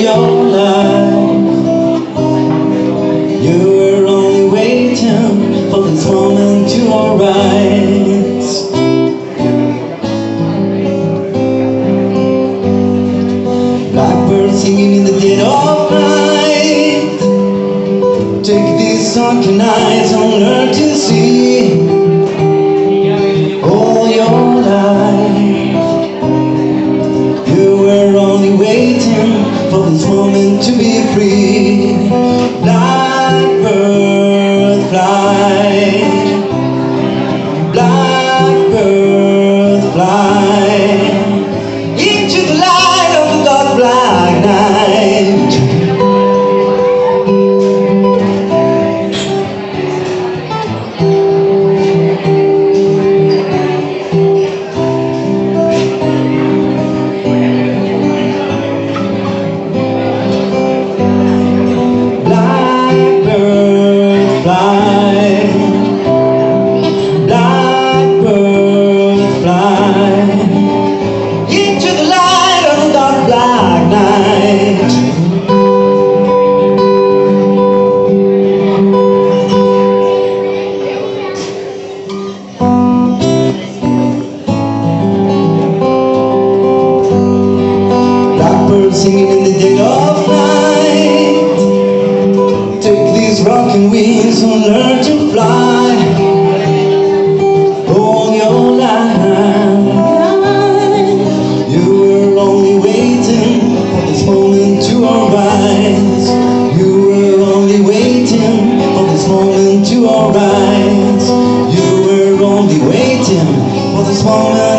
your life. You were only waiting for this moment to arise. Blackbird singing in the dead of night. Take these sunken eyes and learn to see all your life. You were only waiting for this moment to be free. Blackbird fly, blackbird fly into the light of the dark black night. Singing in the dead of night. Take these rocking wings and learn to fly. All your life, you were only waiting for this moment to arise. You were only waiting for this moment to arise. You were only waiting for this moment